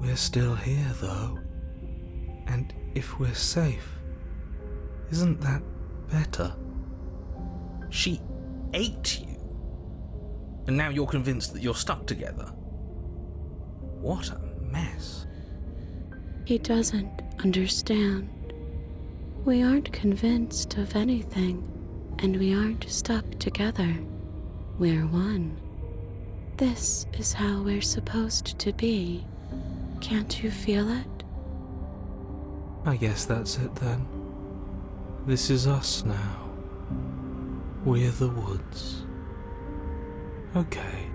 We're still here, though. And if we're safe, isn't that better? She ate you. And now you're convinced that you're stuck together. What a mess. He doesn't understand. We aren't convinced of anything, and we aren't stuck together. We're one. This is how we're supposed to be. Can't you feel it? I guess that's it then. This is us now. We're the woods. Okay.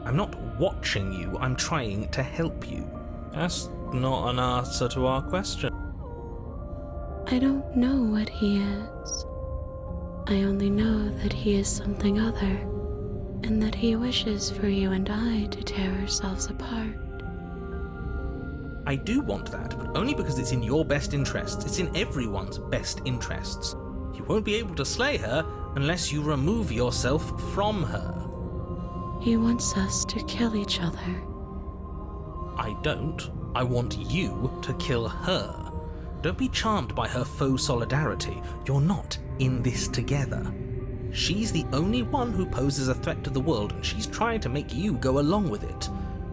I'm not watching you, I'm trying to help you. That's not an answer to our question. I don't know what he is. I only know that he is something other, and that he wishes for you and I to tear ourselves apart. I do want that, but only because it's in your best interests. It's in everyone's best interests. You won't be able to slay her unless you remove yourself from her. He wants us to kill each other. I don't. I want you to kill her. Don't be charmed by her faux solidarity. You're not in this together. She's the only one who poses a threat to the world, and she's trying to make you go along with it.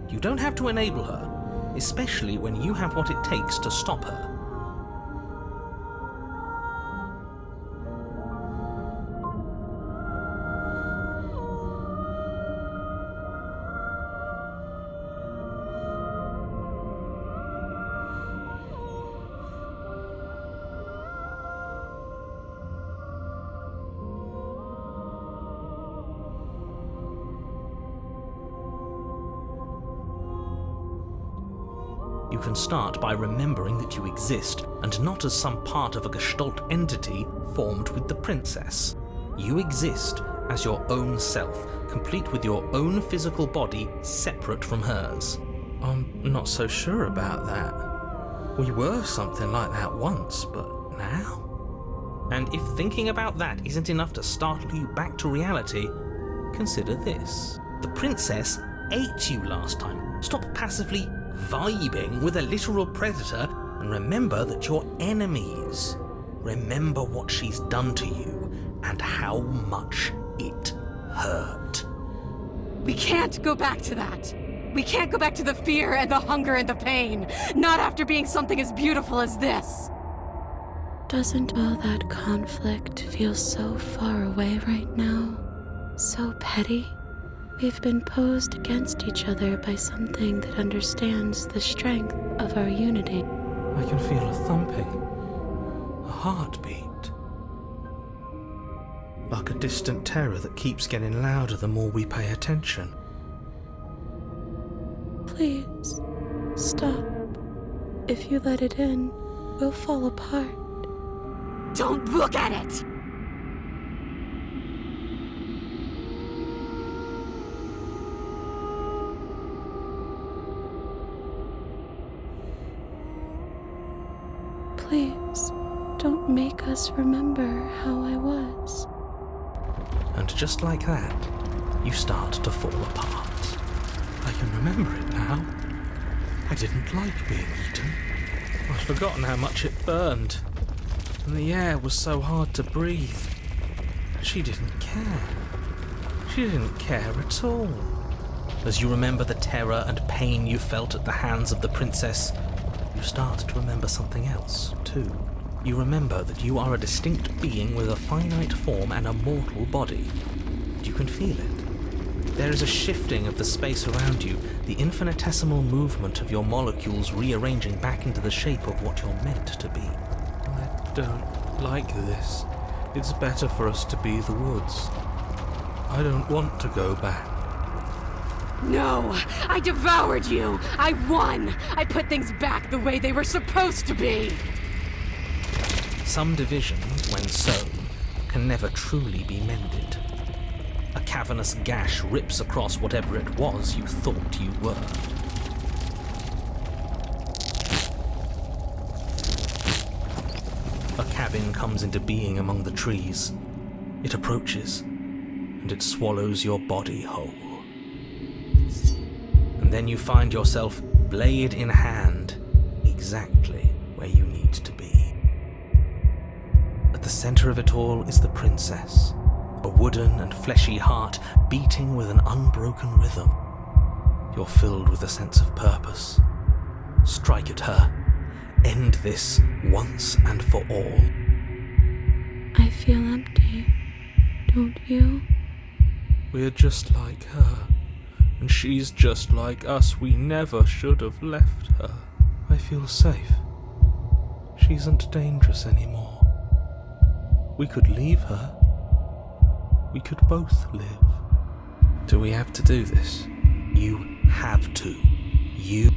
You don't have to enable her, especially when you have what it takes to stop her. You can start by remembering that you exist, and not as some part of a Gestalt entity formed with the princess. You exist as your own self, complete with your own physical body, separate from hers. I'm not so sure about that. We were something like that once, but now? And if thinking about that isn't enough to startle you back to reality, consider this. The princess ate you last time. Stop passively vibing with a literal predator and remember that you're enemies. Remember what she's done to you and how much it hurt. We can't go back to that. We can't go back to the fear and the hunger and the pain. Not after being something as beautiful as this. Doesn't all that conflict feel so far away right now? So petty? We've been posed against each other by something that understands the strength of our unity. I can feel a thumping, a heartbeat. Like a distant terror that keeps getting louder the more we pay attention. Please, stop. If you let it in, we'll fall apart. Don't look at it! Please, don't make us remember how I was. And just like that, you start to fall apart. I can remember it now. I didn't like being eaten. I'd forgotten how much it burned. And the air was so hard to breathe. She didn't care. She didn't care at all. As you remember the terror and pain you felt at the hands of the princess, you start to remember something else, too. You remember that you are a distinct being with a finite form and a mortal body. You can feel it. There is a shifting of the space around you, the infinitesimal movement of your molecules rearranging back into the shape of what you're meant to be. I don't like this. It's better for us to be the woods. I don't want to go back. No! I devoured you! I won! I put things back the way they were supposed to be! Some division, when sown, can never truly be mended. A cavernous gash rips across whatever it was you thought you were. A cabin comes into being among the trees. It approaches, and it swallows your body whole. And then you find yourself, blade in hand, exactly where you need to be. At the center of it all is the princess, a wooden and fleshy heart beating with an unbroken rhythm. You're filled with a sense of purpose. Strike at her. End this once and for all. I feel empty, don't you? We're just like her, and she's just like us. We never should have left her. I feel safe. She isn't dangerous anymore. We could leave her. We could both live. Do we have to do this? You have to. You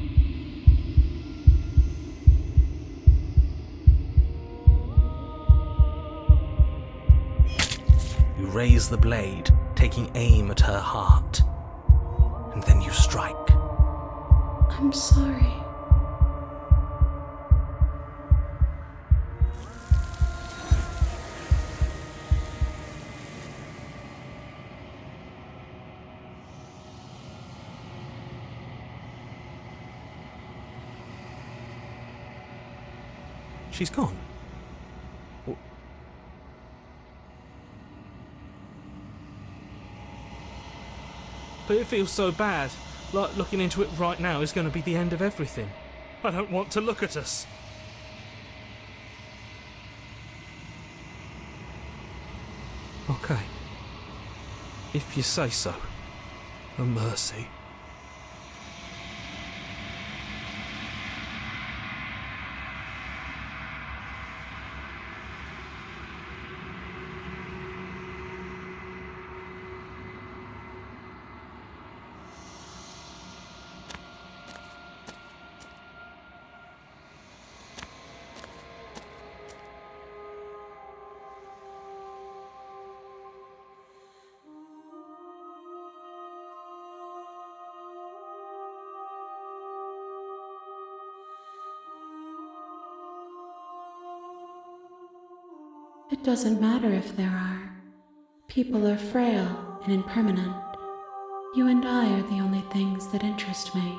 raise the blade, taking aim at her heart. And then you strike. I'm sorry. She's gone. But it feels so bad. Like looking into it right now is going to be the end of everything. I don't want to look at us. Okay. If you say so. A mercy. It doesn't matter if there are. People are frail and impermanent. You and I are the only things that interest me.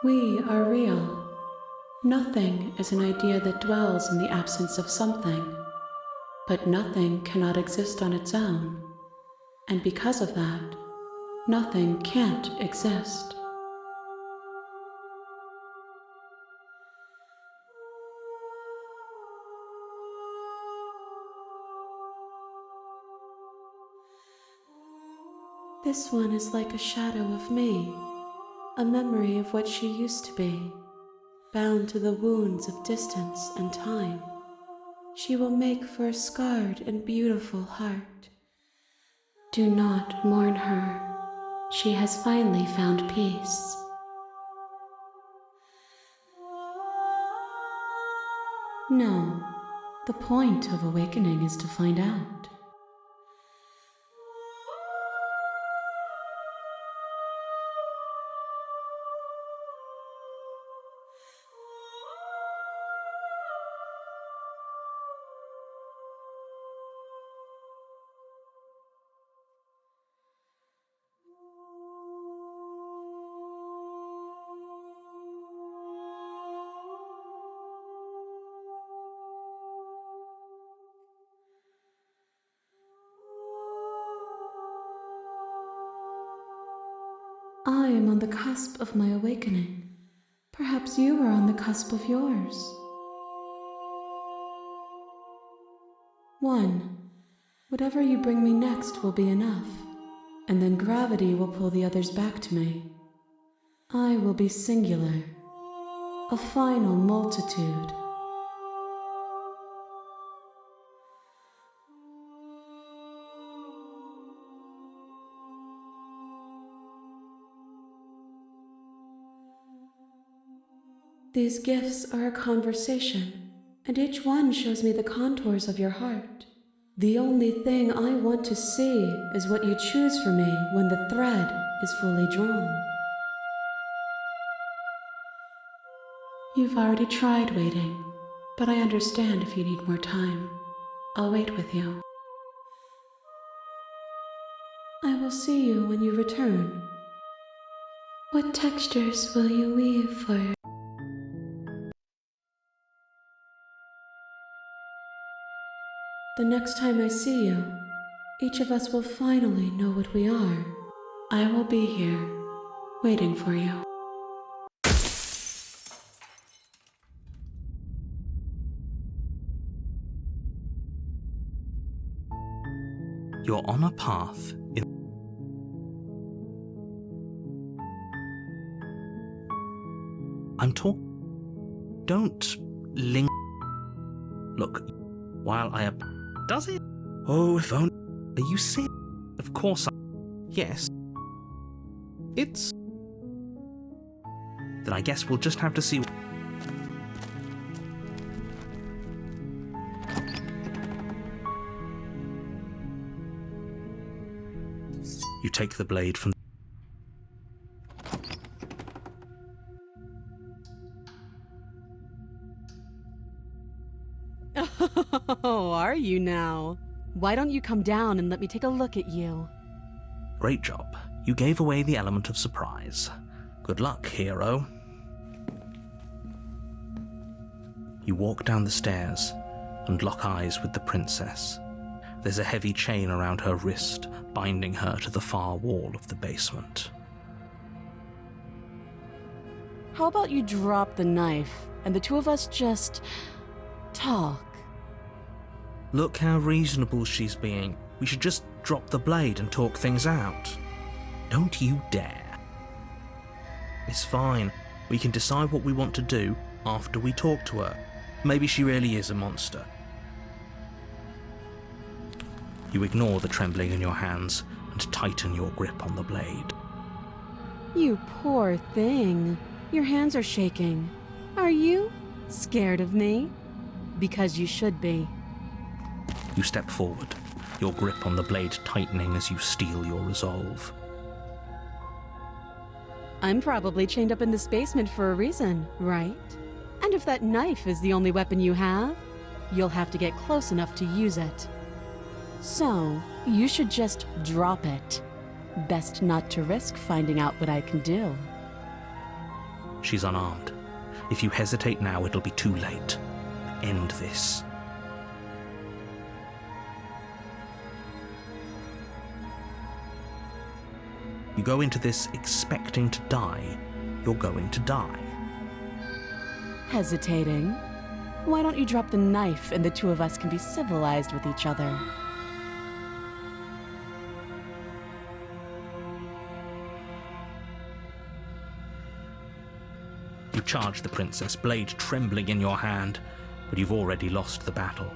We are real. Nothing is an idea that dwells in the absence of something. But nothing cannot exist on its own, and because of that, nothing can't exist. This one is like a shadow of me, a memory of what she used to be, bound to the wounds of distance and time. She will make for a scarred and beautiful heart. Do not mourn her. She has finally found peace. No, the point of awakening is to find out. I am on the cusp of my awakening. Perhaps you are on the cusp of yours. 1. Whatever you bring me next will be enough, and then gravity will pull the others back to me. I will be singular, a final multitude. These gifts are a conversation, and each one shows me the contours of your heart. The only thing I want to see is what you choose for me when the thread is fully drawn. You've already tried waiting, but I understand if you need more time. I'll wait with you. I will see you when you return. What textures will you weave for your... The next time I see you, each of us will finally know what we are. I will be here, waiting for you. You're on a path in... I'm talking... Don't ling... Look, while I... Does it? Oh, if only... Are you serious? Of course I... Yes. It's... Then I guess we'll just have to see... You take the blade from... Oh, are you now? Why don't you come down and let me take a look at you? Great job. You gave away the element of surprise. Good luck, hero. You walk down the stairs and lock eyes with the princess. There's a heavy chain around her wrist, binding her to the far wall of the basement. How about you drop the knife and the two of us just... talk? Look how reasonable she's being. We should just drop the blade and talk things out. Don't you dare. It's fine. We can decide what we want to do after we talk to her. Maybe she really is a monster. You ignore the trembling in your hands and tighten your grip on the blade. You poor thing. Your hands are shaking. Are you scared of me? Because you should be. You step forward, your grip on the blade tightening as you steel your resolve. I'm probably chained up in this basement for a reason, right? And if that knife is the only weapon you have, you'll have to get close enough to use it. So, you should just drop it. Best not to risk finding out what I can do. She's unarmed. If you hesitate now, it'll be too late. End this. You go into this expecting to die. You're going to die. Hesitating? Why don't you drop the knife and the two of us can be civilized with each other? You charge the princess, blade trembling in your hand, but you've already lost the battle.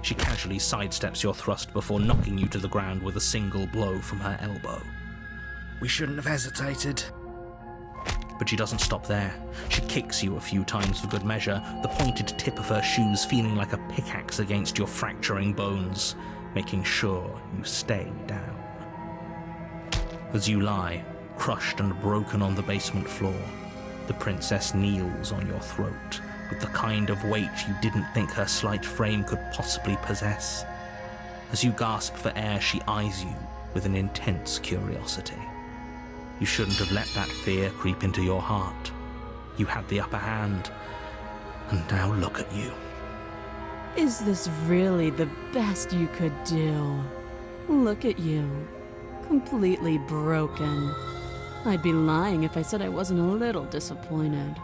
She casually sidesteps your thrust before knocking you to the ground with a single blow from her elbow. We shouldn't have hesitated. But she doesn't stop there. She kicks you a few times for good measure, the pointed tip of her shoes feeling like a pickaxe against your fracturing bones, making sure you stay down. As you lie, crushed and broken on the basement floor, the princess kneels on your throat with the kind of weight you didn't think her slight frame could possibly possess. As you gasp for air, she eyes you with an intense curiosity. You shouldn't have let that fear creep into your heart. You had the upper hand, and now look at you. Is this really the best you could do? Look at you. Completely broken. I'd be lying if I said I wasn't a little disappointed.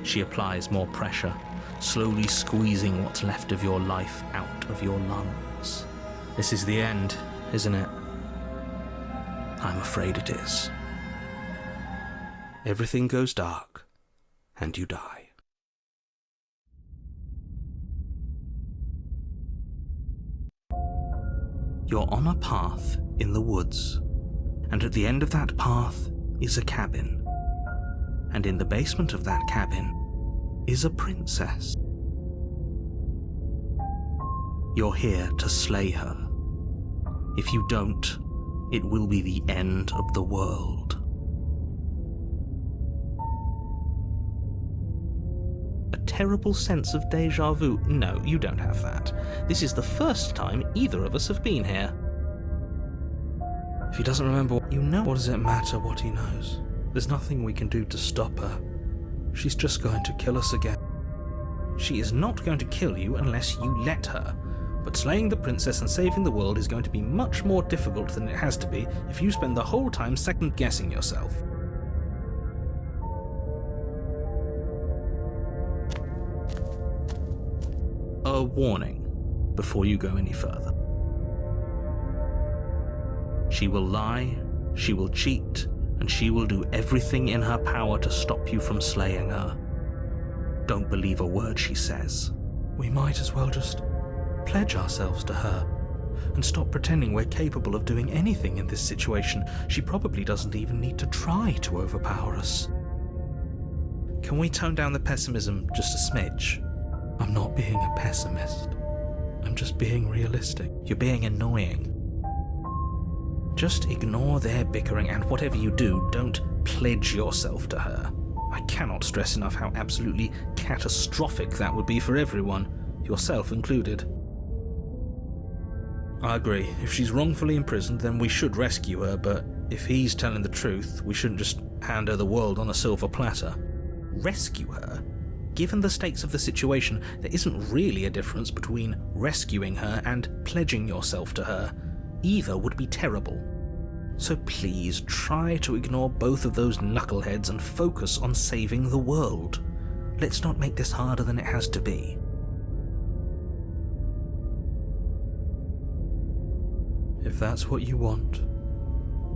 She applies more pressure, slowly squeezing what's left of your life out of your lungs. This is the end, isn't it? I'm afraid it is. Everything goes dark, and you die. You're on a path in the woods, and at the end of that path is a cabin. And in the basement of that cabin is a princess. You're here to slay her. If you don't, it will be the end of the world. A terrible sense of déjà vu. No, you don't have that. This is the first time either of us have been here. If he doesn't remember, you know, what does it matter what he knows? There's nothing we can do to stop her. She's just going to kill us again. She is not going to kill you unless you let her. But slaying the princess and saving the world is going to be much more difficult than it has to be if you spend the whole time second-guessing yourself. A warning before you go any further. She will lie, she will cheat, and she will do everything in her power to stop you from slaying her. Don't believe a word she says. We might as well just pledge ourselves to her and stop pretending we're capable of doing anything in this situation. She probably doesn't even need to try to overpower us. Can we tone down the pessimism just a smidge? I'm not being a pessimist. I'm just being realistic. You're being annoying. Just ignore their bickering, and whatever you do, don't pledge yourself to her. I cannot stress enough how absolutely catastrophic that would be for everyone, yourself included. I agree. If she's wrongfully imprisoned, then we should rescue her, but if he's telling the truth, we shouldn't just hand her the world on a silver platter. Rescue her? Given the stakes of the situation, there isn't really a difference between rescuing her and pledging yourself to her. Either would be terrible. So please try to ignore both of those knuckleheads and focus on saving the world. Let's not make this harder than it has to be. If that's what you want,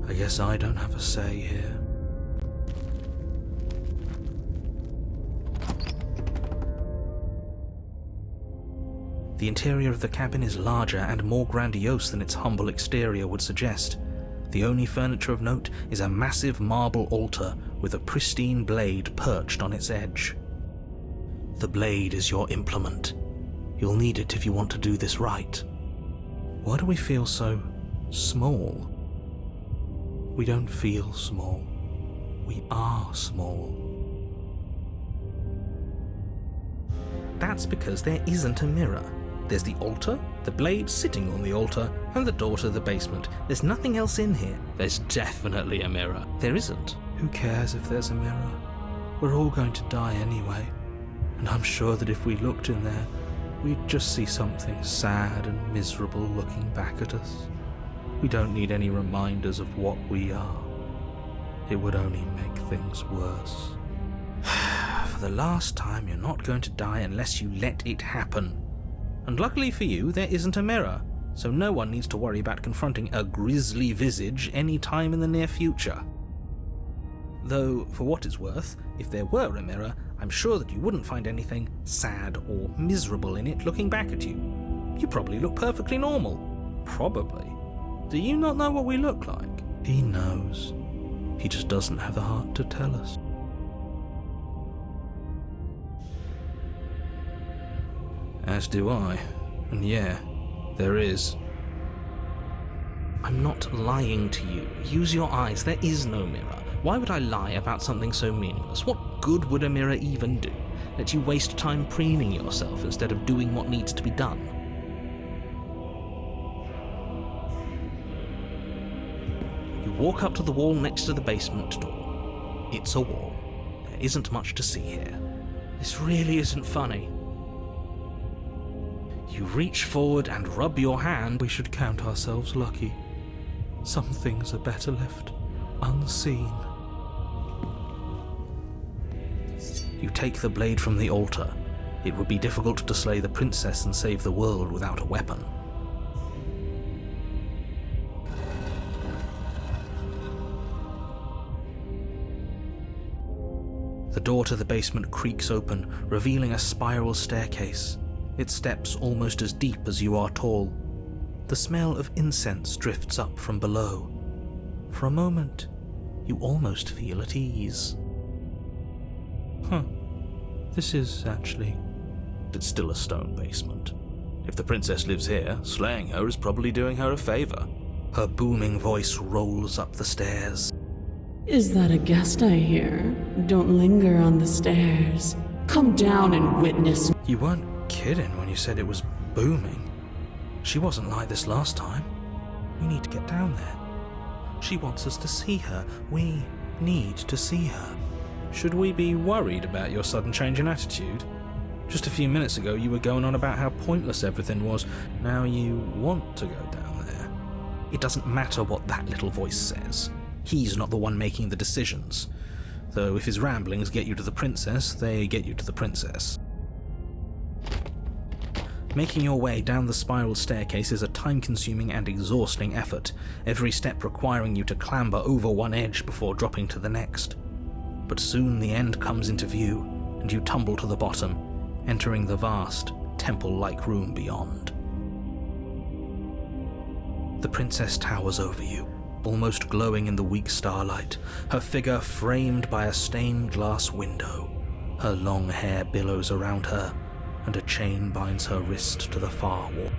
I guess I don't have a say here. The interior of the cabin is larger and more grandiose than its humble exterior would suggest. The only furniture of note is a massive marble altar with a pristine blade perched on its edge. The blade is your implement. You'll need it if you want to do this right. Why do we feel so small? We don't feel small. We are small. That's because there isn't a mirror. There's the altar, the blade sitting on the altar, and the door to the basement. There's nothing else in here. There's definitely a mirror. There isn't. Who cares if there's a mirror? We're all going to die anyway. And I'm sure that if we looked in there, we'd just see something sad and miserable looking back at us. We don't need any reminders of what we are. It would only make things worse. For the last time, you're not going to die unless you let it happen. And luckily for you, there isn't a mirror, so no one needs to worry about confronting a grisly visage any time in the near future. Though, for what it's worth, if there were a mirror, I'm sure that you wouldn't find anything sad or miserable in it looking back at you. You probably look perfectly normal. Probably. Do you not know what we look like? He knows. He just doesn't have the heart to tell us. As do I. And yeah, there is. I'm not lying to you. Use your eyes. There is no mirror. Why would I lie about something so meaningless? What good would a mirror even do? Let you waste time preening yourself instead of doing what needs to be done. You walk up to the wall next to the basement door. It's a wall. There isn't much to see here. This really isn't funny. You reach forward and rub your hand. We should count ourselves lucky. Some things are better left unseen. You take the blade from the altar. It would be difficult to slay the princess and save the world without a weapon. The door to the basement creaks open, revealing a spiral staircase, its steps almost as deep as you are tall. The smell of incense drifts up from below. For a moment, you almost feel at ease. This is actually... It's still a stone basement. If the princess lives here, slaying her is probably doing her a favor. Her booming voice rolls up the stairs. Is that a guest I hear? Don't linger on the stairs. Come down and witness. You weren't kidding when you said it was booming. She wasn't like this last time. We need to get down there. She wants us to see her. We need to see her. Should we be worried about your sudden change in attitude? Just a few minutes ago you were going on about how pointless everything was. Now you want to go down there. It doesn't matter what that little voice says. He's not the one making the decisions. Though if his ramblings get you to the princess, they get you to the princess. Making your way down the spiral staircase is a time-consuming and exhausting effort, every step requiring you to clamber over one edge before dropping to the next. But soon the end comes into view, and you tumble to the bottom, entering the vast, temple-like room beyond. The princess towers over you, almost glowing in the weak starlight, her figure framed by a stained glass window. Her long hair billows around her, and a chain binds her wrist to the far wall.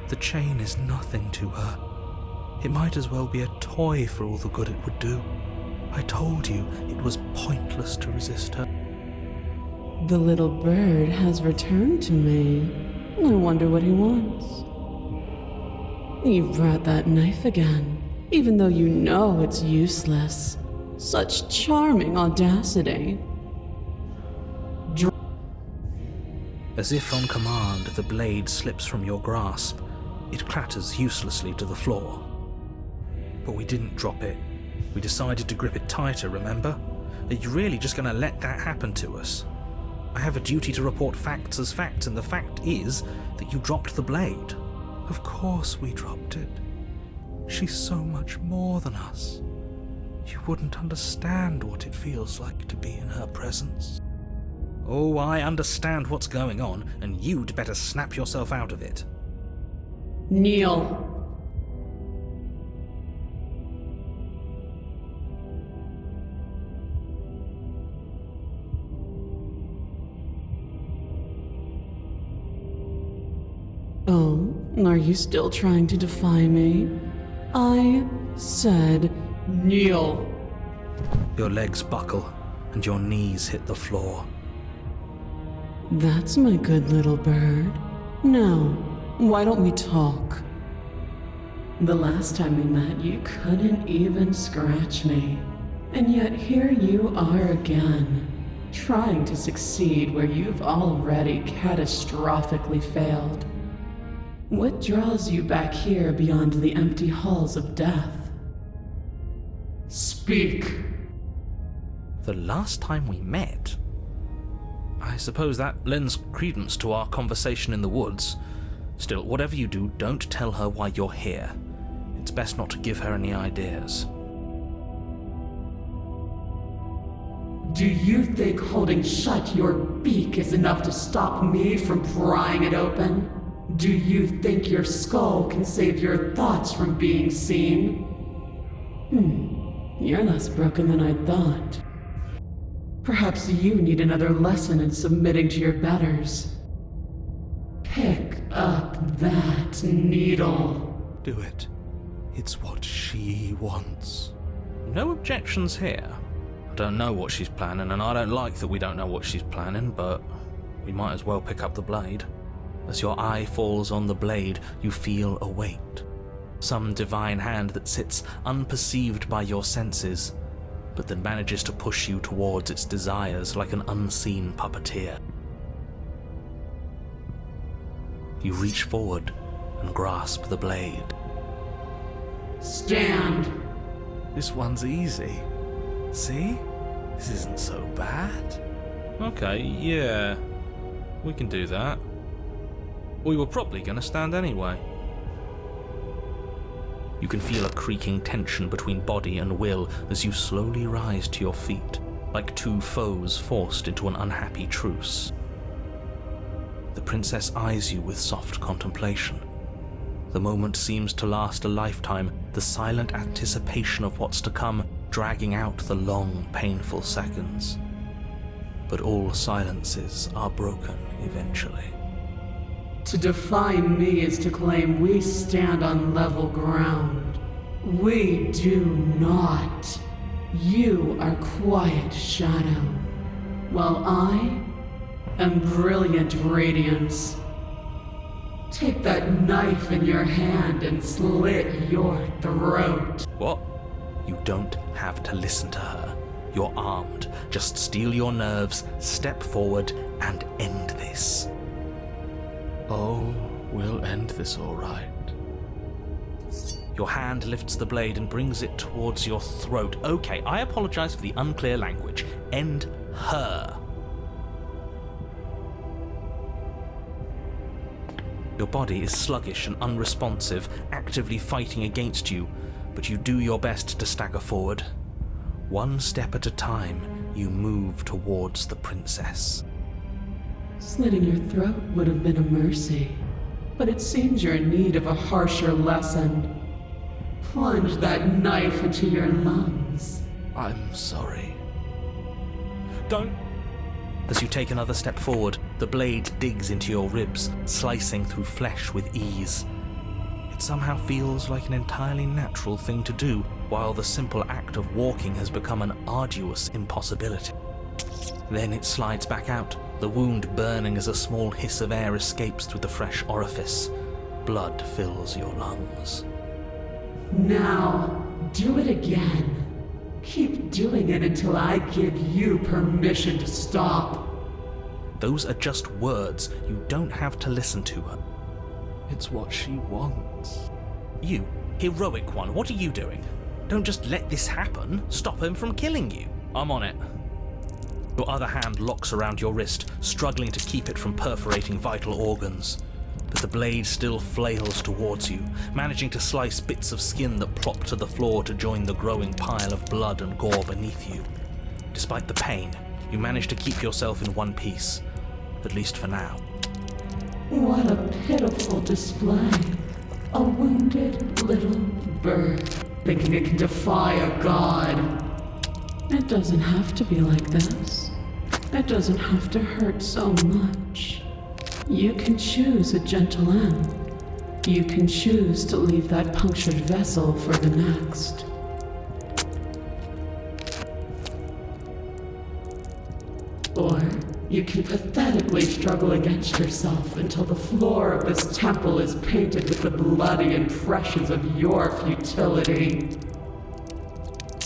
The chain is nothing to her. It might as well be a toy for all the good it would do. I told you it was pointless to resist her. The little bird has returned to me. I wonder what he wants. You brought that knife again, even though you know it's useless. Such charming audacity. As if on command, the blade slips from your grasp. It clatters uselessly to the floor. But we didn't drop it. We decided to grip it tighter, remember? Are you really just going to let that happen to us? I have a duty to report facts as facts, and the fact is that you dropped the blade. Of course we dropped it. She's so much more than us. You wouldn't understand what it feels like to be in her presence. Oh, I understand what's going on, and you'd better snap yourself out of it. Kneel. Oh, are you still trying to defy me? I said kneel. Your legs buckle, and your knees hit the floor. That's my good little bird. Now, why don't we talk? The last time we met, you couldn't even scratch me. And yet here you are again, trying to succeed where you've already catastrophically failed. What draws you back here beyond the empty halls of death? Speak! The last time we met? I suppose that lends credence to our conversation in the woods. Still, whatever you do, don't tell her why you're here. It's best not to give her any ideas. Do you think holding shut your beak is enough to stop me from prying it open? Do you think your skull can save your thoughts from being seen? You're less broken than I thought. Perhaps you need another lesson in submitting to your betters. Pick up that needle. Do it. It's what she wants. No objections here. I don't know what she's planning, and I don't like that we don't know what she's planning, but we might as well pick up the blade. As your eye falls on the blade, you feel a weight. Some divine hand that sits unperceived by your senses, but that manages to push you towards its desires like an unseen puppeteer. You reach forward and grasp the blade. Stand! This one's easy. See? This isn't so bad. Okay, yeah. We can do that. We were probably going to stand anyway. You can feel a creaking tension between body and will as you slowly rise to your feet, like two foes forced into an unhappy truce. The princess eyes you with soft contemplation. The moment seems to last a lifetime, the silent anticipation of what's to come dragging out the long, painful seconds. But all silences are broken eventually. To defy me is to claim we stand on level ground. We do not. You are quiet shadow, while I am brilliant radiance. Take that knife in your hand and slit your throat. What? You don't have to listen to her. You're armed. Just steel your nerves, step forward, and end this. Oh, we'll end this all right. Your hand lifts the blade and brings it towards your throat. Okay, I apologize for the unclear language. End her. Your body is sluggish and unresponsive, actively fighting against you, but you do your best to stagger forward. One step at a time, you move towards the princess. Slitting your throat would have been a mercy, but it seems you're in need of a harsher lesson. Plunge that knife into your lungs. I'm sorry. Don't! As you take another step forward, the blade digs into your ribs, slicing through flesh with ease. It somehow feels like an entirely natural thing to do, while the simple act of walking has become an arduous impossibility. Then it slides back out, the wound burning as a small hiss of air escapes through the fresh orifice. Blood fills your lungs. Now, do it again. Keep doing it until I give you permission to stop. Those are just words. You don't have to listen to her. It's what she wants. You, heroic one, what are you doing? Don't just let this happen. Stop him from killing you. I'm on it. Your other hand locks around your wrist, struggling to keep it from perforating vital organs. But the blade still flails towards you, managing to slice bits of skin that plop to the floor to join the growing pile of blood and gore beneath you. Despite the pain, you manage to keep yourself in one piece, at least for now. What a pitiful display. A wounded little bird, thinking it can defy a god. It doesn't have to be like this. It doesn't have to hurt so much. You can choose a gentle end. You can choose to leave that punctured vessel for the next. Or you can pathetically struggle against yourself until the floor of this temple is painted with the bloody impressions of your futility.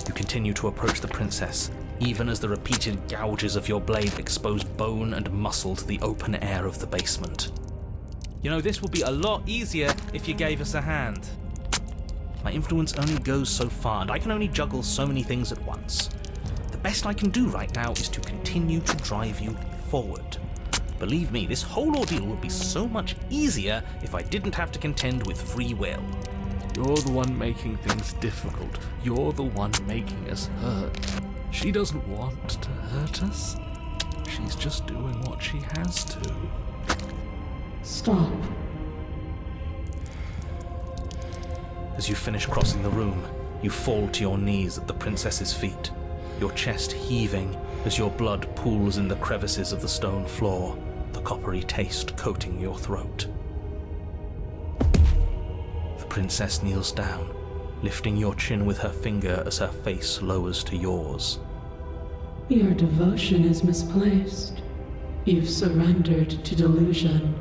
You continue to approach the princess, even as the repeated gouges of your blade expose bone and muscle to the open air of the basement. You know, this would be a lot easier if you gave us a hand. My influence only goes so far, and I can only juggle so many things at once. The best I can do right now is to continue to drive you forward. Believe me, this whole ordeal would be so much easier if I didn't have to contend with free will. You're the one making things difficult. You're the one making us hurt. She doesn't want to hurt us. She's just doing what she has to. Stop. As you finish crossing the room, you fall to your knees at the princess's feet, your chest heaving as your blood pools in the crevices of the stone floor, the coppery taste coating your throat. The princess kneels down, lifting your chin with her finger as her face lowers to yours. Your devotion is misplaced. You've surrendered to delusion.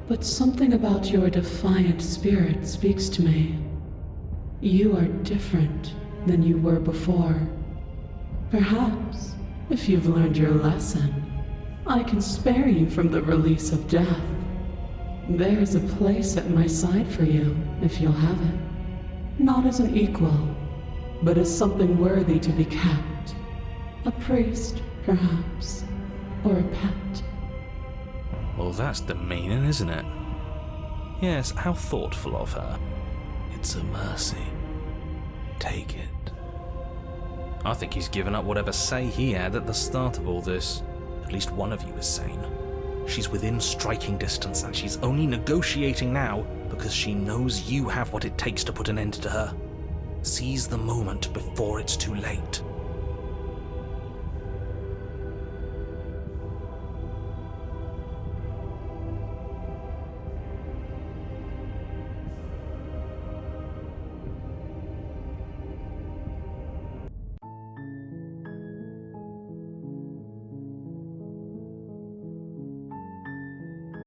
But something about your defiant spirit speaks to me. You are different than you were before. Perhaps, if you've learned your lesson, I can spare you from the release of death. There's a place at my side for you, if you'll have it. Not as an equal, but as something worthy to be kept. A priest, perhaps. or a pet. Well, that's demeaning, isn't it? Yes, how thoughtful of her. It's a mercy. Take it. I think he's given up whatever say he had at the start of all this. At least one of you is sane. She's within striking distance, and she's only negotiating now because she knows you have what it takes to put an end to her. Seize the moment before it's too late.